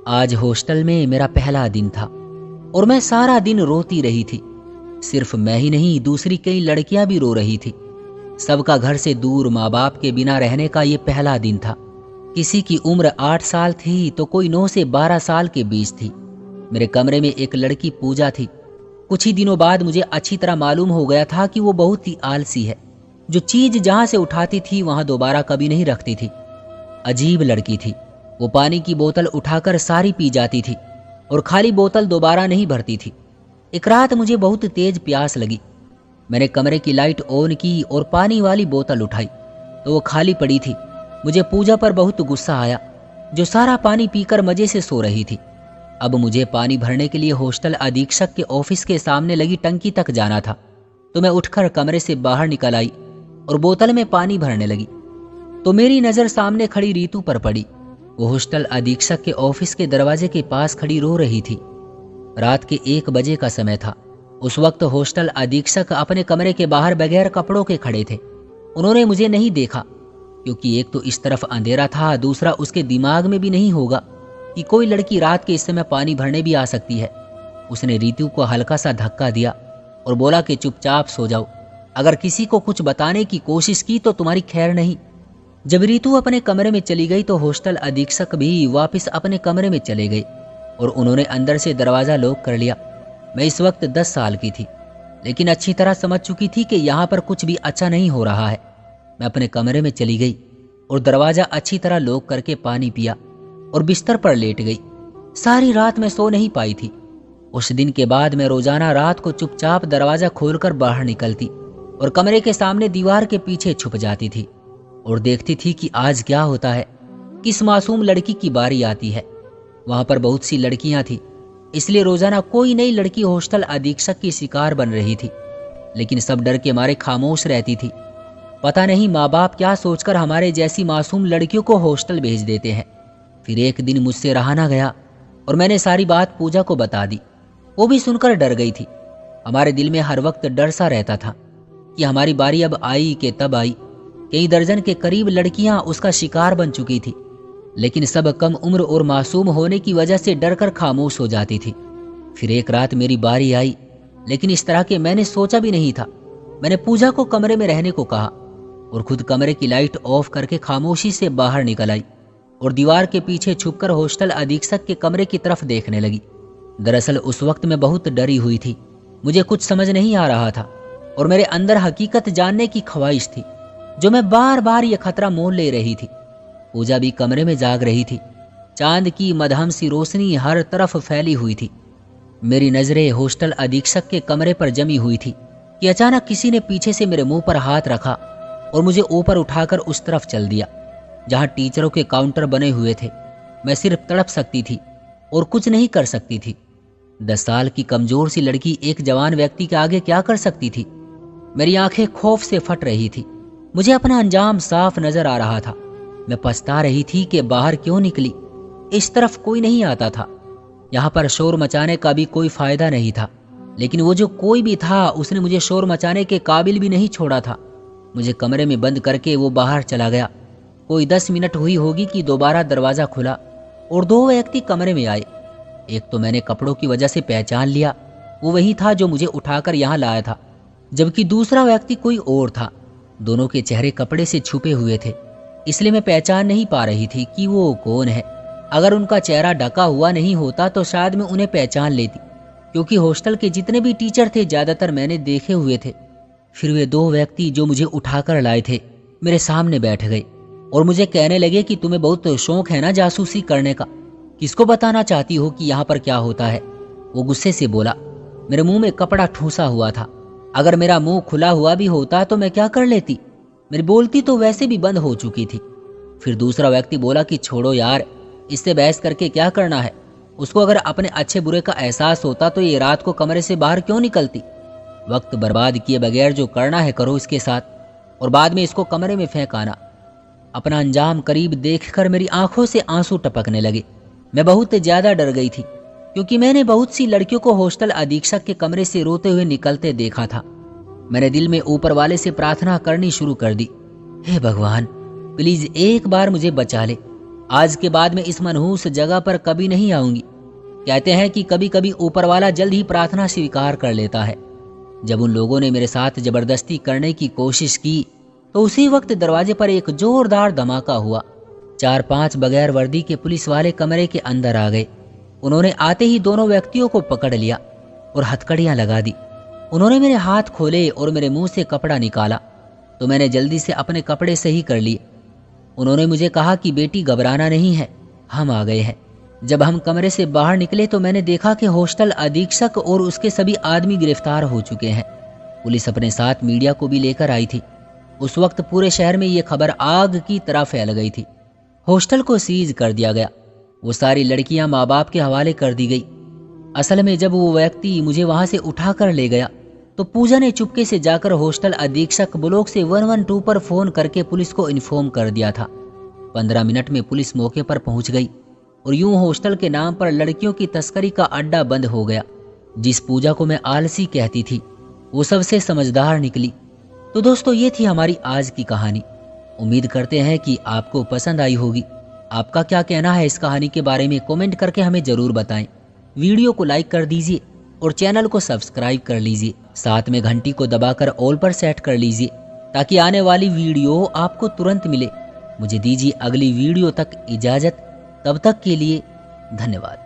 आज हॉस्टल में मेरा पहला दिन था और मैं सारा दिन रोती रही थी। सिर्फ मैं ही नहीं, दूसरी कई लड़कियां भी रो रही थी। सबका घर से दूर माँ बाप के बिना रहने का ये पहला दिन था। किसी की उम्र 8 साल थी तो कोई 9 से 12 साल के बीच थी। मेरे कमरे में एक लड़की पूजा थी। कुछ ही दिनों बाद मुझे अच्छी तरह मालूम हो गया था कि वो बहुत ही आलसी है। जो चीज जहां से उठाती थी वहां दोबारा कभी नहीं रखती थी। अजीब लड़की थी। वो पानी की बोतल उठाकर सारी पी जाती थी और खाली बोतल दोबारा नहीं भरती थी। एक रात मुझे बहुत तेज प्यास लगी। मैंने कमरे की लाइट ऑन की और पानी वाली बोतल उठाई तो वो खाली पड़ी थी। मुझे पूजा पर बहुत गुस्सा आया, जो सारा पानी पीकर मजे से सो रही थी। अब मुझे पानी भरने के लिए हॉस्टल अधीक्षक के ऑफिस के सामने लगी टंकी तक जाना था। तो मैं उठकर कमरे से बाहर निकल आई और बोतल में पानी भरने लगी तो मेरी नज़र सामने खड़ी रीतू पर पड़ी। वो हॉस्टल अधीक्षक के ऑफिस के दरवाजे के पास खड़ी रो रही थी। रात के 1 बजे का समय था। उस वक्त हॉस्टल अधीक्षक अपने कमरे के बाहर बगैर कपड़ों के खड़े थे। उन्होंने मुझे नहीं देखा, क्योंकि एक तो इस तरफ अंधेरा था, दूसरा उसके दिमाग में भी नहीं होगा कि कोई लड़की रात के इस समय पानी भरने भी आ सकती है। उसने रीतू को हल्का सा धक्का दिया और बोला कि चुपचाप सो जाओ, अगर किसी को कुछ बताने की कोशिश की तो तुम्हारी खैर नहीं। जब रीतू अपने कमरे में चली गई तो हॉस्टल अधीक्षक भी वापस अपने कमरे में चले गए और उन्होंने अंदर से दरवाज़ा लॉक कर लिया। मैं इस वक्त 10 साल की थी, लेकिन अच्छी तरह समझ चुकी थी कि यहाँ पर कुछ भी अच्छा नहीं हो रहा है। मैं अपने कमरे में चली गई और दरवाज़ा अच्छी तरह लॉक करके पानी पिया और बिस्तर पर लेट गई। सारी रात मैं सो नहीं पाई थी। उस दिन के बाद मैं रोजाना रात को चुपचाप दरवाज़ा खोलकर बाहर निकलती और कमरे के सामने दीवार के पीछे छुप जाती थी और देखती थी कि आज क्या होता है, किस मासूम लड़की की बारी आती है। वहां पर बहुत सी लड़कियां थी, इसलिए रोजाना कोई नई लड़की हॉस्टल अधीक्षक की शिकार बन रही थी, लेकिन सब डर के मारे खामोश रहती थी। पता नहीं माँ बाप क्या सोचकर हमारे जैसी मासूम लड़कियों को हॉस्टल भेज देते हैं। फिर एक दिन मुझसे रहा ना गया और मैंने सारी बात पूजा को बता दी। वो भी सुनकर डर गई थी। हमारे दिल में हर वक्त डर सा रहता था कि हमारी बारी अब आई कि तब आई। कई दर्जन के करीब लड़कियां उसका शिकार बन चुकी थी, लेकिन सब कम उम्र और मासूम होने की वजह से डर कर खामोश हो जाती थी। फिर एक रात मेरी बारी आई, लेकिन इस तरह के मैंने सोचा भी नहीं था। मैंने पूजा को कमरे में रहने को कहा और खुद कमरे की लाइट ऑफ करके खामोशी से बाहर निकल आई और दीवार के पीछे छुपकर हॉस्टल अधीक्षक के कमरे की तरफ देखने लगी। दरअसल उस वक्त मैं बहुत डरी हुई थी। मुझे कुछ समझ नहीं आ रहा था और मेरे अंदर हकीकत जानने की ख्वाहिश थी, जो मैं बार बार ये खतरा मोल ले रही थी। पूजा भी कमरे में जाग रही थी। चांद की मध्यम सी रोशनी हर तरफ फैली हुई थी। मेरी नजरें हॉस्टल अधीक्षक के कमरे पर जमी हुई थी कि अचानक किसी ने पीछे से मेरे मुंह पर हाथ रखा और मुझे ऊपर उठाकर उस तरफ चल दिया जहां टीचरों के काउंटर बने हुए थे। मैं सिर्फ तड़प सकती थी और कुछ नहीं कर सकती थी। 10 साल की कमजोर सी लड़की एक जवान व्यक्ति के आगे क्या कर सकती थी। मेरी आंखें खौफ से फट रही थी। मुझे अपना अंजाम साफ नजर आ रहा था। मैं पछता रही थी कि बाहर क्यों निकली। इस तरफ कोई नहीं आता था। यहाँ पर शोर मचाने का भी कोई फायदा नहीं था, लेकिन वो जो कोई भी था उसने मुझे शोर मचाने के काबिल भी नहीं छोड़ा था। मुझे कमरे में बंद करके वो बाहर चला गया। कोई 10 मिनट हुई होगी कि दोबारा दरवाजा खुला और 2 व्यक्ति कमरे में आए। एक तो मैंने कपड़ों की वजह से पहचान लिया, वो वही था जो मुझे उठाकर यहाँ लाया था, जबकि दूसरा व्यक्ति कोई और था। दोनों के चेहरे कपड़े से छुपे हुए थे, इसलिए मैं पहचान नहीं पा रही थी कि वो कौन है। अगर उनका चेहरा ढका हुआ नहीं होता तो शायद मैं उन्हें पहचान लेती, क्योंकि हॉस्टल के जितने भी टीचर थे ज्यादातर मैंने देखे हुए थे। फिर वे 2 व्यक्ति जो मुझे उठाकर लाए थे मेरे सामने बैठ गए और मुझे कहने लगे कि तुम्हें बहुत शौक है ना जासूसी करने का, किसको बताना चाहती हो कि यहाँ पर क्या होता है। वो गुस्से से बोला। मेरे मुंह में कपड़ा ठूंसा हुआ था। अगर मेरा मुंह खुला हुआ भी होता तो मैं क्या कर लेती। मेरी बोलती तो वैसे भी बंद हो चुकी थी। फिर दूसरा व्यक्ति बोला कि छोड़ो यार, इससे बहस करके क्या करना है। उसको अगर अपने अच्छे बुरे का एहसास होता तो ये रात को कमरे से बाहर क्यों निकलती। वक्त बर्बाद किए बगैर जो करना है करो इसके साथ, और बाद में इसको कमरे में फेंक आना। अपना अंजाम करीब देखकर मेरी आंखों से आंसू टपकने लगे। मैं बहुत ज्यादा डर गई थी, क्योंकि मैंने बहुत सी लड़कियों को हॉस्टल अधीक्षक के कमरे से रोते हुए निकलते देखा था। मैंने दिल में ऊपर वाले से प्रार्थना करनी शुरू कर दी, हे भगवान, प्लीज एक बार मुझे बचा ले। आज के बाद मैं इस मनहूस जगह पर कभी नहीं आऊंगी। कहते हैं कि कभी कभी ऊपर वाला जल्द ही प्रार्थना स्वीकार कर लेता है। जब उन लोगों ने मेरे साथ जबरदस्ती करने की कोशिश की तो उसी वक्त दरवाजे पर एक जोरदार धमाका हुआ। 4-5 बगैर वर्दी के पुलिस वाले कमरे के अंदर आ गए। उन्होंने आते ही दोनों व्यक्तियों को पकड़ लिया और हथकड़ियां लगा दी। उन्होंने मेरे हाथ खोले और मेरे मुंह से कपड़ा निकाला तो मैंने जल्दी से अपने कपड़े सही कर लिए। उन्होंने मुझे कहा कि बेटी घबराना नहीं है, हम आ गए हैं। जब हम कमरे से बाहर निकले तो मैंने देखा कि हॉस्टल अधीक्षक और उसके सभी आदमी गिरफ्तार हो चुके हैं। पुलिस अपने साथ मीडिया को भी लेकर आई थी। उस वक्त पूरे शहर में ये खबर आग की तरह फैल गई थी। हॉस्टल को सीज कर दिया गया। वो सारी लड़कियां माँ बाप के हवाले कर दी गई। असल में जब वो व्यक्ति मुझे वहां से उठा कर ले गया तो पूजा ने चुपके से जाकर हॉस्टल अधीक्षक ब्लॉक से 112 पर फोन करके पुलिस को इन्फॉर्म कर दिया था। 15 मिनट में पुलिस मौके पर पहुंच गई और यूं हॉस्टल के नाम पर लड़कियों की तस्करी का अड्डा बंद हो गया। जिस पूजा को मैं आलसी कहती थी वो सबसे समझदार निकली। तो दोस्तों, ये थी हमारी आज की कहानी। उम्मीद करते हैं कि आपको पसंद आई होगी। आपका क्या कहना है इस कहानी के बारे में कमेंट करके हमें जरूर बताएं। वीडियो को लाइक कर दीजिए और चैनल को सब्सक्राइब कर लीजिए। साथ में घंटी को दबाकर ऑल पर सेट कर लीजिए ताकि आने वाली वीडियो आपको तुरंत मिले। मुझे दीजिए अगली वीडियो तक इजाजत। तब तक के लिए धन्यवाद।